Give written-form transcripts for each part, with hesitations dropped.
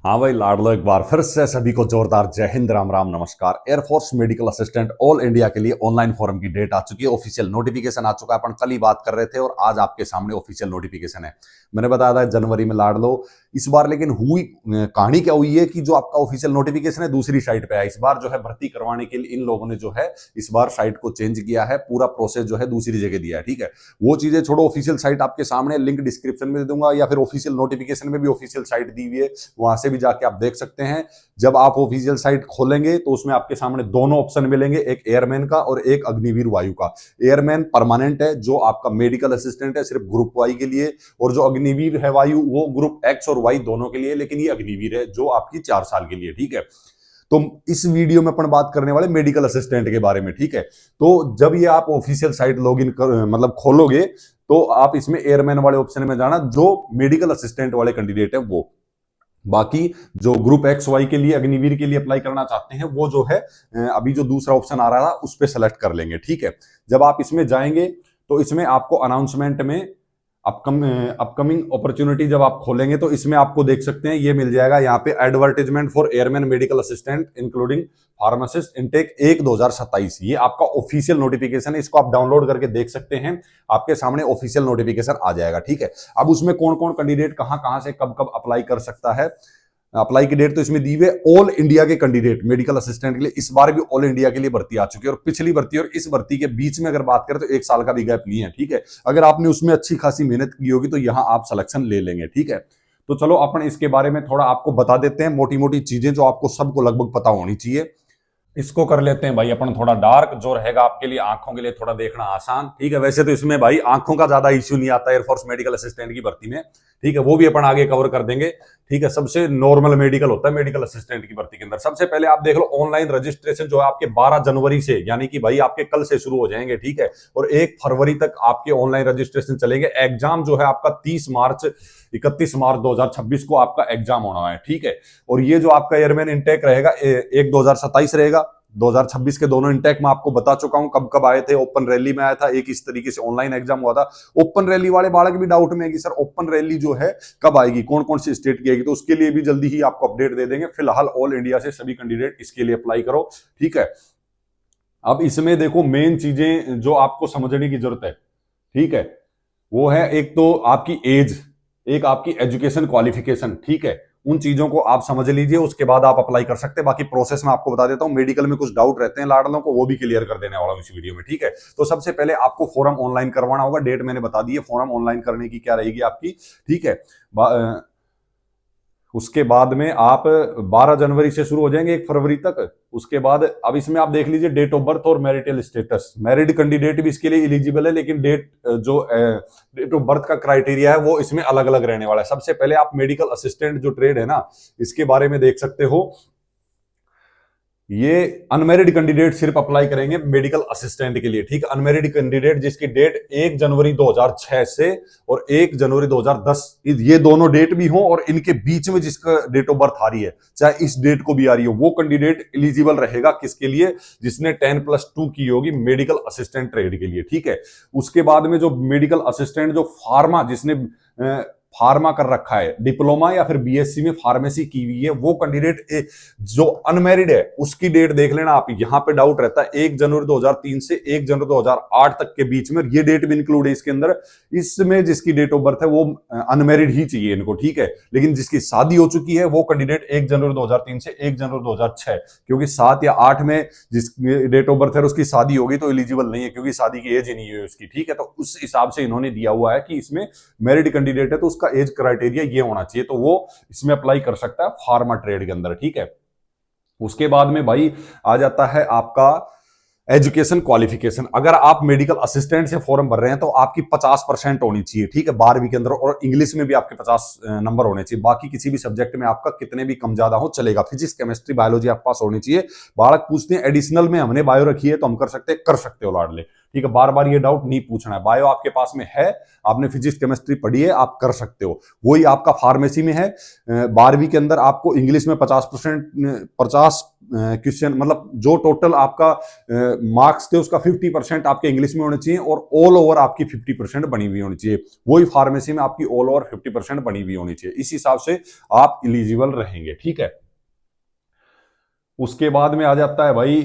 हाँ भाई लाडलो, एक बार फिर से सभी को जोरदार जय हिंद, राम राम, नमस्कार। Air force medical assistant all India के लिए ऑनलाइन फॉर्म की डेट आ चुकी है, ऑफिशियल नोटिफिकेशन आ चुका है। अपन कल ही बात कर रहे थे और आज आपके सामने ऑफिशियल नोटिफिकेशन है। मैंने बताया था जनवरी में लाडलो, इस बार लेकिन हुई कहानी क्या हुई है कि जो आपका ऑफिशियल नोटिफिकेशन है दूसरी साइट पे है। इस बार जो है भर्ती करवाने के लिए इन लोगों ने जो है इस बार साइट को चेंज किया है, पूरा प्रोसेस जो है दूसरी जगह दिया है। ठीक है, वो चीजें छोड़ो, ऑफिशियल साइट आपके सामने, लिंक डिस्क्रिप्शन में दे दूंगा या फिर ऑफिशियल नोटिफिकेशन में भी ऑफिशियल साइट दी हुई है, वहां से भी जाके आप देख सकते हैं। जब आप ऑफिशियल साइट खोलेंगे तो उसमें आपके सामने दोनों ऑप्शन मिलेंगे, एक एयरमैन का और एक अग्निवीर वायु का। एयरमैन परमानेंट है, जो आपका मेडिकल असिस्टेंट है, सिर्फ ग्रुप वाई के लिए, और जो अग्निवीर है वायु वो ग्रुप एक्स और वाई दोनों के लिए, लेकिन ये अग्निवीर है जो आपकी 4 साल के लिए। ठीक है, तो इस वीडियो में अपन बात करने वाले मेडिकल असिस्टेंट के बारे में। ठीक है, तो जब ये आप ऑफिशियल साइट लॉगिन कर मतलब खोलोगे तो आप इसमें एयरमैन वाले ऑप्शन में जाना, जो मेडिकल असिस्टेंट वाले कैंडिडेट है वो। बाकी जो ग्रुप एक्स वाई के लिए, अग्निवीर के लिए अप्लाई करना चाहते हैं, वो जो है अभी जो दूसरा ऑप्शन आ रहा था उस पर सेलेक्ट कर लेंगे। ठीक है, जब आप इसमें जाएंगे तो इसमें आपको अनाउंसमेंट में अपकमिंग अपॉर्चुनिटी जब आप खोलेंगे तो इसमें आपको देख सकते हैं, ये मिल जाएगा यहाँ पे, advertisement for airman medical assistant including pharmacist intake 1/2027। ये आपका ऑफिशियल नोटिफिकेशन है, इसको आप डाउनलोड करके देख सकते हैं, आपके सामने ऑफिशियल नोटिफिकेशन आ जाएगा। ठीक है, अब उसमें कौन कौन कैंडिडेट कहां कहां से कब कब अप्लाई कर सकता है, अप्लाई की डेट तो इसमें दी हुई है। ऑल इंडिया के कैंडिडेट मेडिकल असिस्टेंट के लिए इस बार भी ऑल इंडिया के लिए भर्ती आ चुकी है, और पिछली भर्ती और इस भर्ती के बीच में अगर बात करें तो 1 साल का भी गैप नहीं है। ठीक है, अगर आपने उसमें अच्छी खासी मेहनत की होगी तो यहां आप सिलेक्शन ले लेंगे। ठीक है, तो चलो अपन इसके बारे में थोड़ा आपको बता देते हैं, मोटी मोटी चीजें जो आपको सबको लगभग पता होनी चाहिए। इसको कर लेते हैं भाई अपन थोड़ा डार्क, जो रहेगा आपके लिए आंखों के लिए थोड़ा देखना आसान। ठीक है, वैसे तो इसमें भाई आंखों का ज्यादा इश्यू नहीं आता एयरफोर्स मेडिकल असिस्टेंट की भर्ती में। ठीक है, वो भी अपन आगे कवर कर देंगे। ठीक है, सबसे नॉर्मल मेडिकल होता है मेडिकल असिस्टेंट की भर्ती के अंदर। सबसे पहले आप देख लो, ऑनलाइन रजिस्ट्रेशन जो है आपके 12 जनवरी से, यानी कि भाई आपके कल से शुरू हो जाएंगे। ठीक है, और 1 फरवरी तक आपके ऑनलाइन रजिस्ट्रेशन चलेंगे। एग्जाम जो है आपका 31 मार्च 2026 को आपका एग्जाम होना है। ठीक है, और ये जो आपका एयरमैन इंटेक रहेगा 1/2027 रहेगा, 2026 के दोनों इंटेक में आपको बता चुका हूं कब कब आए थे। ओपन रैली में आया था, एक इस तरीके से ऑनलाइन एग्जाम हुआ था। ओपन रैली वाले बालक भी डाउट में है कि सर ओपन रैली जो है कब आएगी, कौन कौन सी स्टेट की आएगी, तो उसके लिए भी जल्दी ही आपको अपडेट दे देंगे। फिलहाल ऑल इंडिया से सभी कैंडिडेट इसके लिए अप्लाई करो। ठीक है, अब इसमें देखो मेन चीजें जो आपको समझने की जरूरत है, ठीक है, वो है एक तो आपकी एज, एक आपकी एजुकेशन क्वालिफिकेशन। ठीक है, उन चीजों को आप समझ लीजिए, उसके बाद आप अप्लाई कर सकते हैं। बाकी प्रोसेस में आपको बता देता हूं, मेडिकल में कुछ डाउट रहते हैं लाडलों को, वो भी क्लियर कर देने वाला हूं इस वीडियो में। ठीक है, तो सबसे पहले आपको फॉर्म ऑनलाइन करवाना होगा। डेट मैंने बता दी है फॉर्म ऑनलाइन करने की क्या रहेगी आपकी। ठीक है, उसके बाद में आप 12 जनवरी से शुरू हो जाएंगे 1 फरवरी तक। उसके बाद अब इसमें आप देख लीजिए डेट ऑफ बर्थ और मैरिटल स्टेटस। मैरिड कैंडिडेट भी इसके लिए एलिजिबल है, लेकिन डेट ऑफ बर्थ का क्राइटेरिया है वो इसमें अलग अलग रहने वाला है। सबसे पहले आप मेडिकल असिस्टेंट जो ट्रेड है ना, इसके बारे में देख सकते हो। ये अनमेरिड कैंडिडेट सिर्फ अप्लाई करेंगे मेडिकल असिस्टेंट के लिए। ठीक है, अनमेरिड कैंडिडेट जिसकी डेट 1 जनवरी 2006 से और 1 जनवरी 2010, ये दोनों डेट भी हो और इनके बीच में जिसका डेट ऑफ बर्थ आ रही है, चाहे इस डेट को भी आ रही हो, वो कैंडिडेट एलिजिबल रहेगा। किसके लिए? जिसने 10+2 की होगी मेडिकल असिस्टेंट ट्रेड के लिए। ठीक है, उसके बाद में जो मेडिकल असिस्टेंट जो फार्मा, जिसने फार्मा कर रखा है, डिप्लोमा या फिर बीएससी में फार्मेसी की हुई है, वो कैंडिडेट जो अनमैरिड है उसकी डेट देख लेना आप। यहां पे डाउट रहता है 1 जनवरी 2003 से 1 जनवरी 2008 तक के बीच में, ये डेट भी इंक्लूड है इसके अंदर। इसमें जिसकी डेट ऑफ बर्थ है वो अनमैरिड ही चाहिए इनको। ठीक है, लेकिन जिसकी शादी हो चुकी है वो कैंडिडेट 1 जनवरी 2003 से 1 जनवरी 2006, क्योंकि 7 या 8 में जिस डेट ऑफ बर्थ है उसकी शादी होगी तो एलिजिबल नहीं है, क्योंकि शादी की एज ही नहीं है उसकी। ठीक है, तो उस हिसाब से इन्होंने दिया हुआ है कि इसमें मैरिड कैंडिडेट है तो उसका एज क्राइटेरिया ये होना चाहिए, तो वो इसमें अप्लाई कर सकता है फार्मा ट्रेड के अंदर। ठीक है, उसके बाद में भाई आ जाता है आपका एजुकेशन क्वालिफिकेशन। अगर आप मेडिकल असिस्टेंट से फॉर्म भर रहे हैं तो आपकी 50% होनी चाहिए। ठीक है, 12वीं के अंदर, और इंग्लिश में भी आपके 50 नंबर होने चाहिए। बाकी किसी भी सब्जेक्ट में आपका कितने भी कम ज्यादा हो चलेगा। फिजिक्स, केमिस्ट्री, बायोलॉजी आपके पास होनी चाहिए। बालक पूछते हैं एडिशनल में हमने बायो रखी है तो हम कर सकते हो लाडले। ठीक है, बार बार ये डाउट नहीं पूछना है। बायो आपके पास में है, आपने फिजिक्स केमिस्ट्री पढ़ी है, आप कर सकते हो। वही आपका फार्मेसी में है, 12वीं के अंदर आपको इंग्लिश में 50% क्वेश्चन, मतलब जो टोटल आपका मार्क्स थे उसका 50% आपके इंग्लिश में होने चाहिए और ऑल ओवर आपकी 50% बनी हुई होनी चाहिए। वही फार्मेसी में आपकी ऑल ओवर 50% बनी हुई होनी चाहिए। इस हिसाब से आप एलिजिबल रहेंगे, ठीक है। उसके बाद में आ जाता है भाई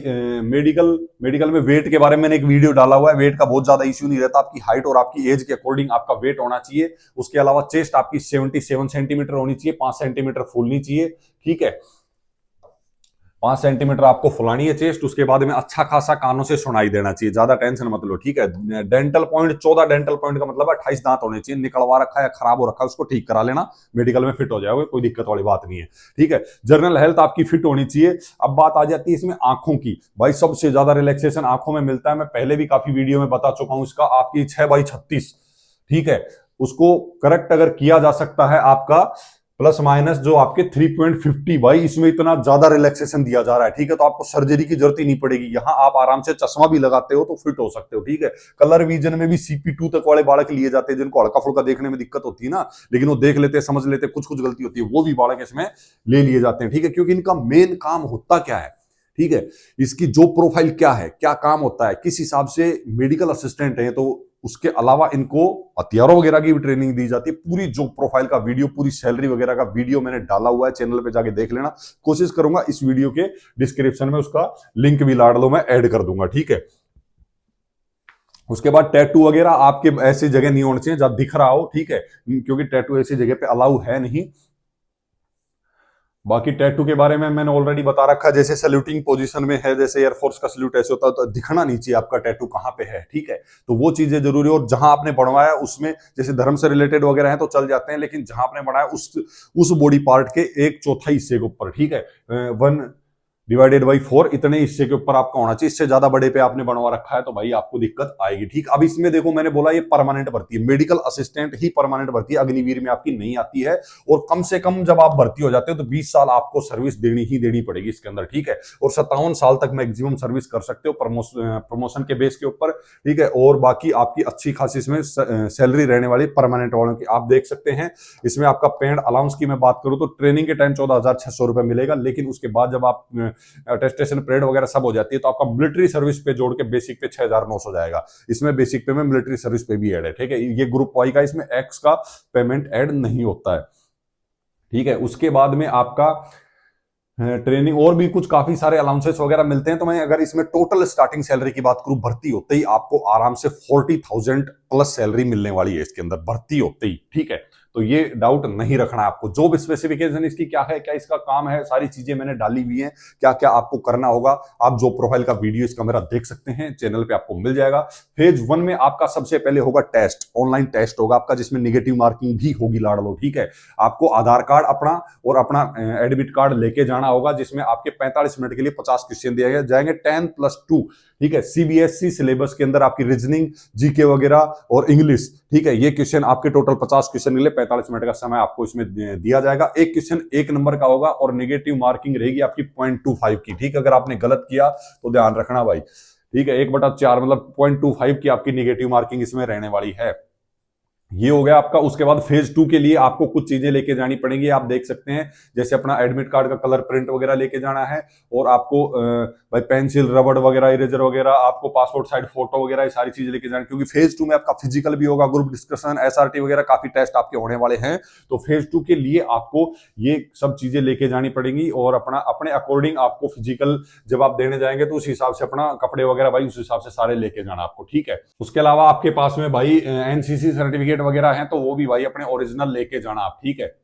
मेडिकल। मेडिकल में वेट के बारे में मैंने एक वीडियो डाला हुआ है। वेट का बहुत ज्यादा इश्यू नहीं रहता, आपकी हाइट और आपकी एज के अकॉर्डिंग आपका वेट होना चाहिए। उसके अलावा चेस्ट आपकी 77 सेंटीमीटर होनी चाहिए, 5 सेंटीमीटर फूलनी चाहिए, ठीक है। 5 सेंटीमीटर आपको फुलानी है चेस्ट। उसके बाद में अच्छा खासा कानों से सुनाई देना चाहिए, ज्यादा टेंशन मत लो, ठीक है। डेंटल पॉइंट 14 डेंटल पॉइंट का मतलब 28 दांत होने चाहिए। निकलवा रखा है या खराब हो रखा है उसको ठीक करा लेना, मेडिकल में फिट हो जाओगे, कोई दिक्कत वाली बात नहीं है, ठीक है। जनरल हेल्थ आपकी फिट होनी चाहिए। अब बात आ जाती है इसमें आंखों की। भाई सबसे ज्यादा रिलैक्सेशन आंखों में मिलता है, मैं पहले भी काफी वीडियो में बता चुका हूं इसका। आपकी 6x36, ठीक है, उसको करेक्ट अगर किया जा सकता है आपका प्लस माइनस जो आपके 3.50, भाई इसमें इतना ज्यादा रिलैक्सेशन दिया जा रहा है, ठीक है। तो आपको सर्जरी की जरूरत ही नहीं पड़ेगी। यहां आप आराम से चश्मा भी लगाते हो तो फिट हो सकते हो, ठीक है। कलर विजन में भी CP2 तक वाले बालक लिए जाते हैं, जिनको हल्का फुल्का देखने में दिक्कत होती है ना, लेकिन वो देख लेते हैं, समझ लेते हैं, कुछ कुछ गलती होती है, वो भी बालक इसमें ले लिए जाते हैं, ठीक है। क्योंकि इनका मेन काम होता क्या है, ठीक है, इसकी जो प्रोफाइल क्या है, क्या काम होता है, किस हिसाब से मेडिकल असिस्टेंट है, तो उसके अलावा इनको हथियारों वगैरह की भी ट्रेनिंग दी जाती है। पूरी जो प्रोफाइल का वीडियो, पूरी सैलरी वगैरह का वीडियो मैंने डाला हुआ है, चैनल पे जाके देख लेना। कोशिश करूंगा इस वीडियो के डिस्क्रिप्शन में उसका लिंक भी लाड़ लो, मैं ऐड कर दूंगा, ठीक है। उसके बाद टैटू वगैरह आपके ऐसी जगह नहीं होने चाहिए जहां दिख रहा हो, ठीक है, क्योंकि टैटू ऐसी जगह पे अलाउ है नहीं। बाकी टैटू के बारे में मैंने ऑलरेडी बता रखा, जैसे सैल्यूटिंग पोजीशन में है, जैसे एयरफोर्स का सैल्यूट ऐसे होता है, तो दिखना नहीं चाहिए आपका टैटू कहां पे है, ठीक है। तो वो चीजें जरूरी है। और जहां आपने बनवाया उसमें जैसे धर्म से रिलेटेड वगैरह है तो चल जाते हैं, लेकिन जहां आपने बनाया उस बॉडी पार्ट के 1/4 हिस्से के ऊपर, ठीक है, 1/4 इतने हिस्से के ऊपर आपका होना चाहिए। इससे ज्यादा बड़े पे आपने बनवा रखा है तो भाई आपको दिक्कत आएगी, ठीक। अब इसमें देखो, मैंने बोला ये परमानेंट भर्ती है, मेडिकल असिस्टेंट ही परमानेंट भर्ती है, अग्निवीर में आपकी नहीं आती है। और कम से कम जब आप भर्ती हो जाते हो तो 20 साल आपको सर्विस देनी ही देनी पड़ेगी इसके अंदर, ठीक है। और 57 साल तक मैक्सिमम सर्विस कर सकते हो प्रमोशन के बेस के ऊपर, ठीक है। और बाकी आपकी अच्छी खासी इसमें सैलरी रहने वाली परमानेंट वालों की आप देख सकते हैं। इसमें आपका पेड अलाउंस की मैं बात करूं तो ट्रेनिंग के टाइम 14,600 रुपए मिलेगा, लेकिन उसके बाद जब आप अटेस्टेशन परेड वगैरह सब हो जाती है तो आपका मिलिट्री सर्विस पे जोड़ के बेसिक पे 6,900 जाएगा। इसमें बेसिक पे में मिलिट्री सर्विस पे भी ऐड है, ठीक है। ये ग्रुप वाई का, इसमें एक्स का पेमेंट ऐड नहीं होता है, ठीक है। उसके बाद में आपका ट्रेनिंग और भी कुछ काफी सारे अलाउंसेस वगैरह मिलते हैं। तो मैं अगर इसमें टोटल स्टार्टिंग सैलरी की बात करूं, भर्ती होते ही आपको आराम से 40,000 प्लस सैलरी मिलने वाली है इसके अंदर, भर्ती होते ही, ठीक है। तो ये डाउट नहीं रखना है आपको। जॉब स्पेसिफिकेशन इसकी क्या है, क्या इसका काम है, सारी चीजें मैंने डाली हुई हैं, क्या क्या आपको करना होगा। आप जॉब प्रोफाइल का वीडियो इसका मेरा देख सकते हैं, चैनल पे आपको मिल जाएगा। फेज 1 में आपका सबसे पहले होगा टेस्ट, ऑनलाइन टेस्ट होगा आपका, जिसमें निगेटिव मार्किंग भी होगी लाड़ लो, ठीक है। आपको आधार कार्ड अपना और अपना एडमिट कार्ड लेके जाना होगा, जिसमें आपके 45 मिनट के लिए 50 क्वेश्चन दिए जाएंगे, 10+2, ठीक है। CBSE सिलेबस के अंदर आपकी रीजनिंग, जीके वगैरह और इंग्लिश, ठीक है। ये क्वेश्चन आपके टोटल 50 क्वेश्चन के लिए 45 मिनट का समय आपको इसमें दिया जाएगा। एक क्वेश्चन 1 नंबर का होगा और नेगेटिव मार्किंग रहेगी आपकी 0.25 की, ठीक है। अगर आपने गलत किया तो ध्यान रखना भाई, ठीक है। 1/4 मतलब 0.25 की आपकी नेगेटिव मार्किंग इसमें रहने वाली है। ये हो गया आपका। उसके बाद फेज 2 के लिए आपको कुछ चीजें लेके जानी पड़ेंगी, आप देख सकते हैं, जैसे अपना एडमिट कार्ड का कलर प्रिंट वगैरह लेके जाना है, और आपको भाई पेंसिल, रबड़ वगैरह, इरेजर वगैरह, आपको पासपोर्ट साइज फोटो वगैरह, ये सारी चीजें लेके जानी, क्योंकि फेज 2 में आपका फिजिकल भी होगा, ग्रुप डिस्कशन, SRT वगैरह काफी टेस्ट आपके होने वाले हैं। तो फेज 2 के लिए आपको ये सब चीजें लेके जानी पड़ेगी, और अपना अपने अकॉर्डिंग आपको फिजिकल जब आप देने जाएंगे तो उस हिसाब से अपना कपड़े वगैरह भाई उस हिसाब से सारे लेके जाना आपको, ठीक है। उसके अलावा आपके पास में भाई NCC सर्टिफिकेट वगैरह हैं तो वो भी भाई अपने ओरिजिनल लेके जाना आप, ठीक है।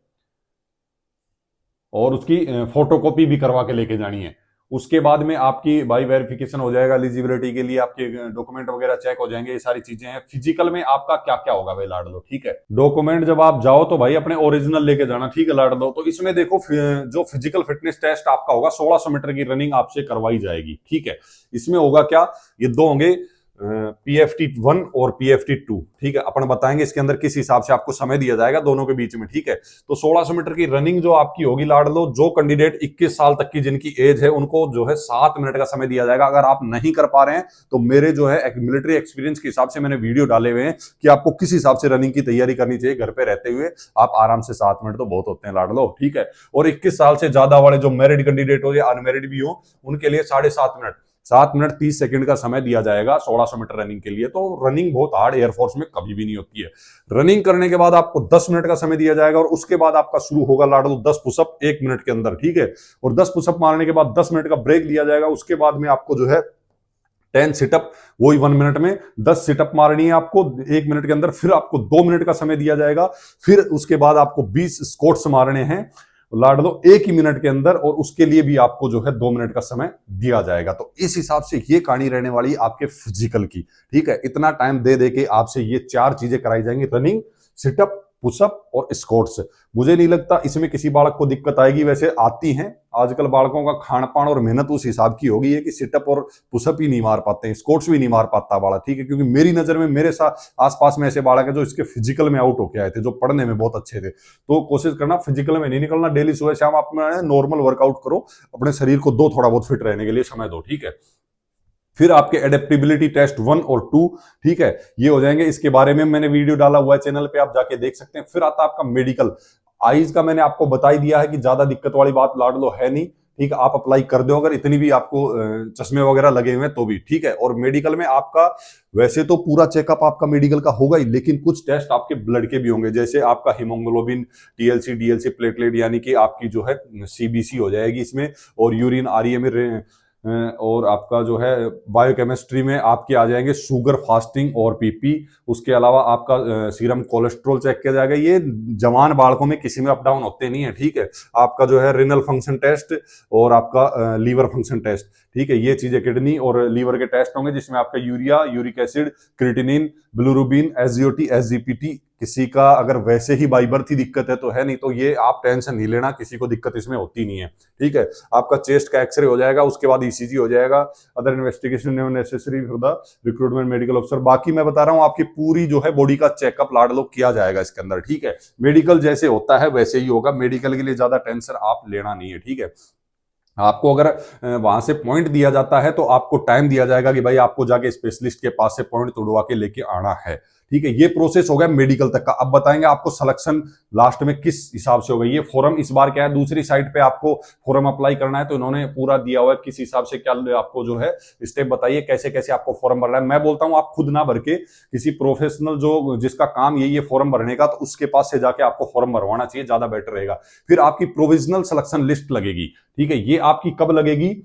और उसकी फोटोकॉपी भी करवा के लेके जानी है। उसके बाद में आपकी भाई वेरिफिकेशन हो जाएगा एलिजिबिलिटी के लिए, आपके डॉक्यूमेंट वगैरह चेक हो जाएंगे, ये सारी चीजें हैं। फिजिकल में आपका क्या क्या होगा भाई लाड़ लो, ठीक है। डॉक्यूमेंट जब आप जाओ तो भाई अपने ओरिजिनल लेके जाना, ठीक है लाड़ लो। तो इसमें देखो जो फिजिकल फिटनेस टेस्ट आपका होगा, 1600 मीटर की रनिंग आपसे करवाई जाएगी, ठीक है। इसमें होगा क्या, ये दो होंगे, PFT1 और PFT2, ठीक है। अपन बताएंगे इसके अंदर किस हिसाब से आपको समय दिया जाएगा दोनों के बीच में, ठीक है। तो 1600 मीटर की रनिंग जो आपकी होगी लाड लो, जो कैंडिडेट 21 साल तक की जिनकी एज है उनको जो है 7 मिनट का समय दिया जाएगा। अगर आप नहीं कर पा रहे हैं तो मेरे जो है मिलिट्री एक्सपीरियंस के हिसाब से मैंने वीडियो डाले हुए हैं कि आपको किस हिसाब से रनिंग की तैयारी करनी चाहिए घर पे रहते हुए। आप आराम से 7 मिनट तो बहुत होते हैं लाड लो, ठीक है। और 21 साल से ज्यादा वाले जो मैरिड कैंडिडेट हो या अनमैरिड भी हो उनके लिए 7.5 मिनट, 7 मिनट 30 सेकंड का समय दिया जाएगा 1600 मीटर रनिंग के लिए। तो रनिंग बहुत हार्ड एयरफोर्स में कभी भी नहीं होती है। रनिंग करने के बाद आपको 10 मिनट का समय दिया जाएगा और उसके बाद आपका शुरू होगा लाडो 10 पुशअप 1 मिनट के अंदर, ठीक है। और 10 पुशअप मारने के बाद 10 मिनट का ब्रेक दिया जाएगा। उसके बाद में आपको जो है 10 सिटअप वही 1 मिनट में 10 सिटअप मारनी है आपको 1 मिनट के अंदर। फिर आपको 2 मिनट का समय दिया जाएगा। फिर उसके बाद आपको 20 स्क्वाट्स मारने हैं लाड लो 1 ही मिनट के अंदर, और उसके लिए भी आपको जो है 2 मिनट का समय दिया जाएगा। तो इस हिसाब से ये कहानी रहने वाली आपके फिजिकल की, ठीक है। इतना टाइम दे दे के आपसे ये 4 चीजें कराई जाएंगी, रनिंग, सिटअप, पुशअप और स्क्वाट्स। मुझे नहीं लगता इसमें किसी बालक को दिक्कत आएगी। वैसे आती हैं, आजकल बालकों का खान पान और मेहनत उस हिसाब की हो गई है कि सिटअप और पुशअप ही नहीं मार पाते हैं, स्क्वाट्स भी नहीं मार पाता बालक, ठीक है। क्योंकि मेरी नजर में मेरे साथ आसपास में ऐसे बालक है जो इसके फिजिकल में आउट होके आए थे, जो पढ़ने में बहुत अच्छे थे। तो कोशिश करना फिजिकल में नहीं निकलना, डेली सुबह शाम आप नॉर्मल वर्कआउट करो, अपने शरीर को दो थोड़ा बहुत फिट रहने के लिए समय दो, ठीक है। फिर आपके एडेप्टेबिलिटी टेस्ट 1 और 2, ठीक है, ये हो जाएंगे। इसके बारे में मैंने वीडियो डाला हुआ है चैनल पे, आप जाके देख सकते हैं। फिर आता है आपका मेडिकल। आईज का मैंने आपको बता ही दिया है कि ज्यादा दिक्कत वाली बात लाड लो है नहीं, ठीक है। आप अप्लाई कर दो अगर इतनी भी आपको चश्मे वगैरह लगे हुए हैं तो भी, ठीक है। और मेडिकल में आपका वैसे तो पूरा चेकअप आपका मेडिकल का होगा ही, लेकिन कुछ टेस्ट आपके ब्लड के भी होंगे, जैसे आपका हीमोग्लोबिन, टीएलसी, डीएलसी, प्लेटलेट, यानी कि आपकी जो है सीबीसी हो जाएगी इसमें, और यूरिन आरईए में, और आपका जो है बायोकेमिस्ट्री में आपके आ जाएंगे शुगर, फास्टिंग और पीपी। उसके अलावा आपका सीरम कोलेस्ट्रॉल चेक किया जाएगा। ये जवान बालकों में किसी में अप डाउन होते नहीं है, ठीक है। आपका जो है रिनल फंक्शन टेस्ट और आपका लीवर फंक्शन टेस्ट, ठीक है। ये चीजें किडनी और लीवर के टेस्ट होंगे, जिसमें आपका urea, uric acid, creatinine, bilirubin, SGOT, SGPT. किसी का अगर वैसे ही बाई बर्थ ही दिक्कत है तो है, नहीं तो ये आप टेंशन नहीं लेना, किसी को दिक्कत इसमें होती नहीं है, ठीक है। आपका चेस्ट का एक्सरे हो जाएगा, उसके बाद ईसीजी हो जाएगा। Other investigation necessary for the recruitment medical officer. बाकी मैं बता रहा हूं आपकी पूरी जो है बॉडी का चेकअप लाड लो किया जाएगा इसके अंदर, ठीक है। मेडिकल जैसे होता है वैसे ही होगा, मेडिकल के लिए ज्यादा टेंशन आप लेना नहीं है, ठीक है। आपको अगर वहां से पॉइंट दिया जाता है तो आपको टाइम दिया जाएगा कि भाई आपको जाके स्पेशलिस्ट के पास से पॉइंट तोड़वा के लेके आना है, ठीक है। ये प्रोसेस हो गया मेडिकल तक का। अब बताएंगे आपको सिलेक्शन लास्ट में किस हिसाब से होगा। ये फॉर्म इस बार क्या है, दूसरी साइट पे आपको फॉर्म अप्लाई करना है तो इन्होंने पूरा दिया हुआ है किस हिसाब से क्या आपको जो है स्टेप बताइए कैसे कैसे आपको फॉर्म भरना है। मैं बोलता हूं आप खुद ना भर के किसी प्रोफेशनल जो जिसका काम यही है फॉर्म भरने का, तो उसके पास से जाके आपको फॉर्म भरवाना चाहिए, ज्यादा बेटर रहेगा। फिर आपकी प्रोविजनल सिलेक्शन लिस्ट लगेगी, ठीक है। ये आपकी कब लगेगी,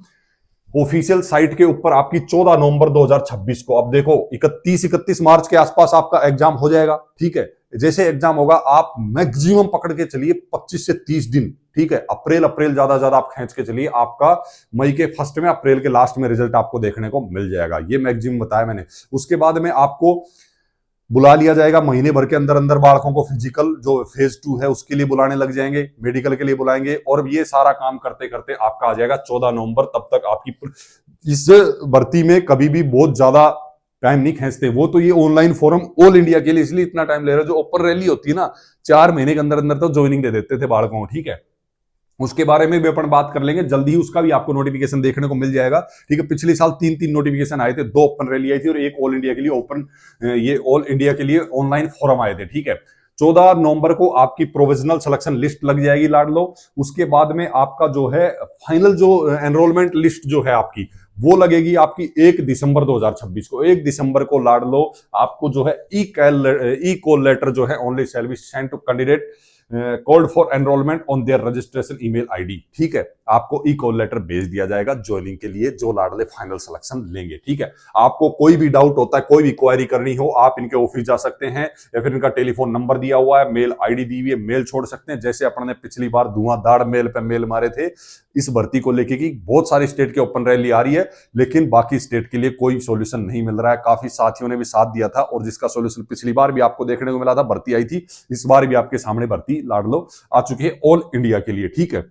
ऑफिशियल साइट के ऊपर आपकी 14 नवंबर 2026 को। अब देखो 31 मार्च के आसपास आपका एग्जाम हो जाएगा, ठीक है। जैसे एग्जाम होगा आप मैक्सिमम पकड़ के चलिए 25 से 30 दिन, ठीक है। अप्रैल ज्यादा आप खींच के चलिए, आपका मई के फर्स्ट में, अप्रैल के लास्ट में रिजल्ट आपको देखने को मिल जाएगा। ये मैक्सिमम बताया मैंने। उसके बाद में आपको बुला लिया जाएगा महीने भर के अंदर अंदर बालकों को। फिजिकल जो फेज 2 है उसके लिए बुलाने लग जाएंगे, मेडिकल के लिए बुलाएंगे, और ये सारा काम करते करते आपका आ जाएगा 14 नवंबर। तब तक आपकी इस भर्ती में कभी भी बहुत ज्यादा टाइम नहीं खींचते वो, तो ये ऑनलाइन फॉर्म ऑल इंडिया के लिए इसलिए इतना टाइम ले रहे हैं। जो ओपन रैली होती है ना, 4 महीने के अंदर अंदर तो ज्वाइनिंग दे देते थे बालकों को, ठीक है। उसके बारे में भी अपन बात कर लेंगे जल्दी ही, उसका भी आपको नोटिफिकेशन देखने को मिल जाएगा, ठीक है। पिछले साल 3 नोटिफिकेशन आए थे, 2 ओपन रैली आई थी और एक ऑल इंडिया के लिए ओपन, ये ऑल इंडिया के लिए ऑनलाइन फॉर्म आए थे, ठीक है। 14 नवंबर को आपकी प्रोविजनल सिलेक्शन लिस्ट लग जाएगी लाड लो। उसके बाद में आपका जो है फाइनल जो एनरोलमेंट लिस्ट जो है आपकी, वो लगेगी आपकी 1 दिसंबर 2026 को। 1 दिसंबर को लाड लो आपको जो है ई कॉल लेटर जो है only shall be sent to candidate called for enrolment on their registration email ID, ठीक है। आपको ई कॉल लेटर भेज दिया जाएगा ज्वाइनिंग के लिए, जो लाडले फाइनल सिलेक्शन लेंगे, ठीक है। आपको कोई भी डाउट होता है, कोई भी क्वेरी करनी हो, आप इनके ऑफिस जा सकते हैं, या फिर इनका टेलीफोन नंबर दिया हुआ है, मेल आईडी दी हुई है, मेल छोड़ सकते हैं। जैसे अपन ने पिछली बार धुआंधार मेल पे मेल मारे थे इस भर्ती को लेके कि बहुत सारी स्टेट के ओपन रैली आ रही है, लेकिन बाकी स्टेट के लिए कोई सोल्यूशन नहीं मिल रहा है। काफी साथियों ने भी साथ दिया था, और जिसका सोल्यूशन पिछली बार भी आपको देखने को मिला था, भर्ती आई थी, इस बार भी आपके सामने भर्ती लाड लो आ चुकी है ऑल इंडिया के लिए, ठीक है।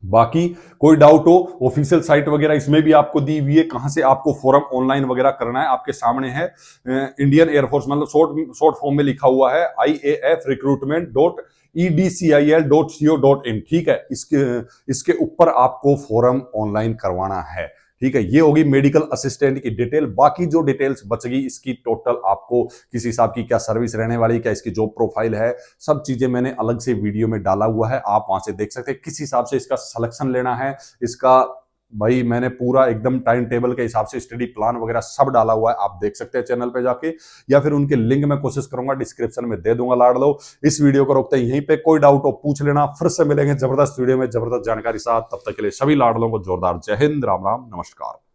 बाकी कोई डाउट हो, ऑफिशियल साइट वगैरह इसमें भी आपको दी हुई है, कहां से आपको फॉर्म ऑनलाइन वगैरह करना है आपके सामने है। इंडियन एयरफोर्स मतलब शॉर्ट फॉर्म में लिखा हुआ है iaf recruitment.edcil.co.in, ठीक है। इसके ऊपर आपको फॉर्म ऑनलाइन करवाना है, ठीक है। ये होगी मेडिकल असिस्टेंट की डिटेल। बाकी जो डिटेल्स बच गई इसकी टोटल आपको किस हिसाब की क्या सर्विस रहने वाली, क्या इसकी जॉब प्रोफाइल है, सब चीजें मैंने अलग से वीडियो में डाला हुआ है, आप वहां से देख सकते हैं। किस हिसाब से इसका सिलेक्शन लेना है, इसका भाई मैंने पूरा एकदम टाइम टेबल के हिसाब से स्टडी प्लान वगैरह सब डाला हुआ है, आप देख सकते हैं चैनल पे जाके, या फिर उनके लिंक मैं कोशिश करूंगा डिस्क्रिप्शन में दे दूंगा लाड़ लो। इस वीडियो को रोकते हैं यहीं पे, कोई डाउट हो पूछ लेना। फिर से मिलेंगे जबरदस्त वीडियो में जबरदस्त जानकारी साथ, तब तक के लिए सभी लाडलों को जोरदार जय हिंद, राम राम, नमस्कार।